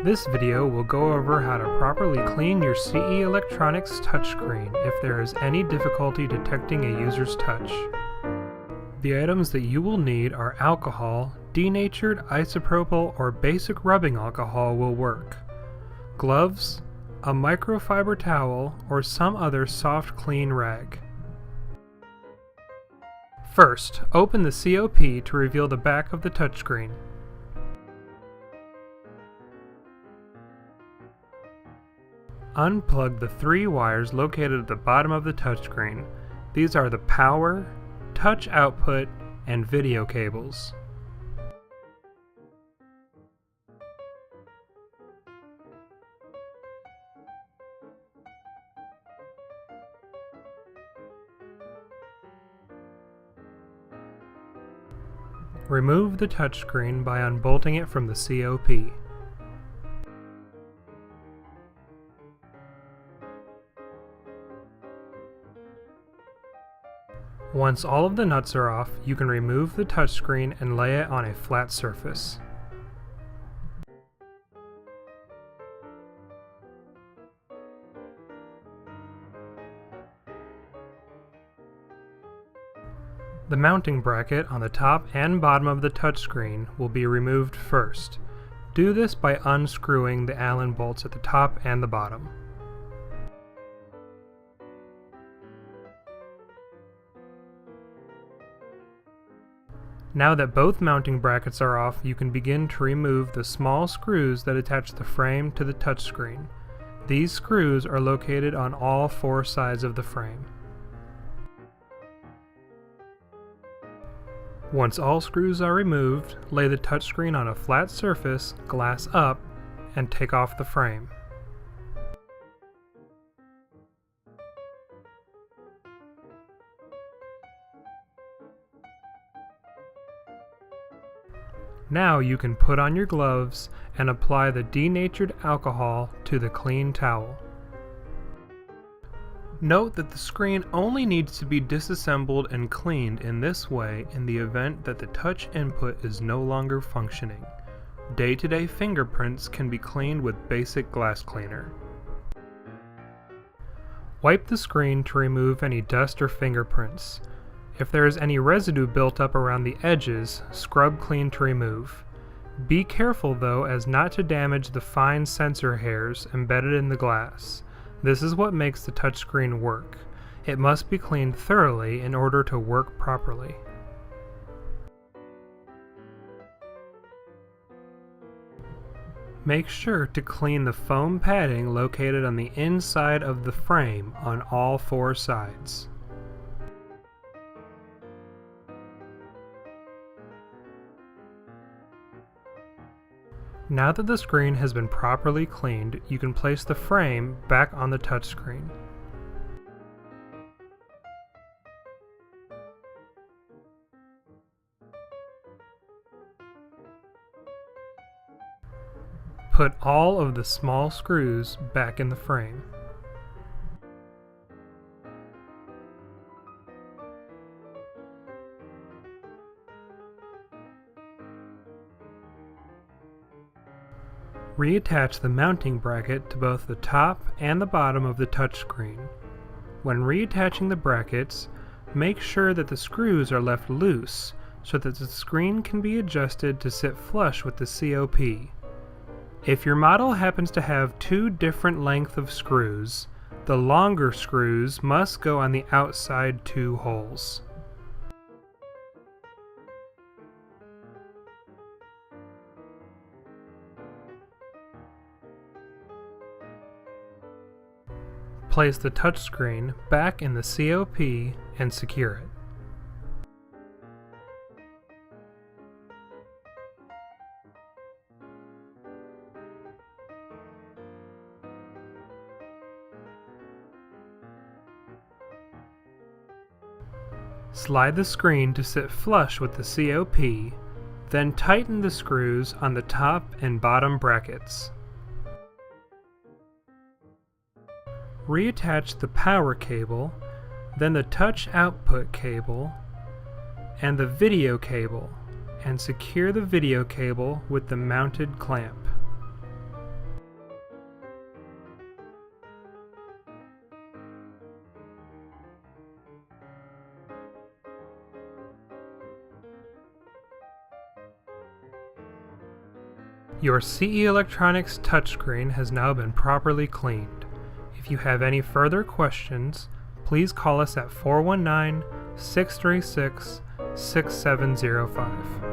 This video will go over how to properly clean your C.E Electronics touchscreen if there is any difficulty detecting a user's touch. The items that you will need are alcohol, denatured isopropyl or basic rubbing alcohol will work, gloves, a microfiber towel, or some other soft clean rag. First, open the COP to reveal the back of the touchscreen. Unplug the 3 wires located at the bottom of the touchscreen. These are the power, touch output, and video cables. Remove the touchscreen by unbolting it from the COP. Once all of the nuts are off, you can remove the touchscreen and lay it on a flat surface. The mounting bracket on the top and bottom of the touchscreen will be removed first. Do this by unscrewing the Allen bolts at the top and the bottom. Now that both mounting brackets are off, you can begin to remove the small screws that attach the frame to the touchscreen. These screws are located on all 4 sides of the frame. Once all screws are removed, lay the touchscreen on a flat surface, glass up, and take off the frame. Now you can put on your gloves and apply the denatured alcohol to the clean towel. Note that the screen only needs to be disassembled and cleaned in this way in the event that the touch input is no longer functioning. Day-to-day fingerprints can be cleaned with basic glass cleaner. Wipe the screen to remove any dust or fingerprints. If there is any residue built up around the edges, scrub clean to remove. Be careful though as not to damage the fine sensor hairs embedded in the glass. This is what makes the touchscreen work. It must be cleaned thoroughly in order to work properly. Make sure to clean the foam padding located on the inside of the frame on all 4 sides. Now that the screen has been properly cleaned, you can place the frame back on the touchscreen. Put all of the small screws back in the frame. Reattach the mounting bracket to both the top and the bottom of the touchscreen. When reattaching the brackets, make sure that the screws are left loose so that the screen can be adjusted to sit flush with the COP. If your model happens to have 2 different lengths of screws, the longer screws must go on the outside 2 holes. Place the touchscreen back in the COP and secure it. Slide the screen to sit flush with the COP, then tighten the screws on the top and bottom brackets. Reattach the power cable, then the touch output cable, and the video cable, and secure the video cable with the mounted clamp. Your CE Electronics touchscreen has now been properly cleaned. If you have any further questions, please call us at 419-636-6705.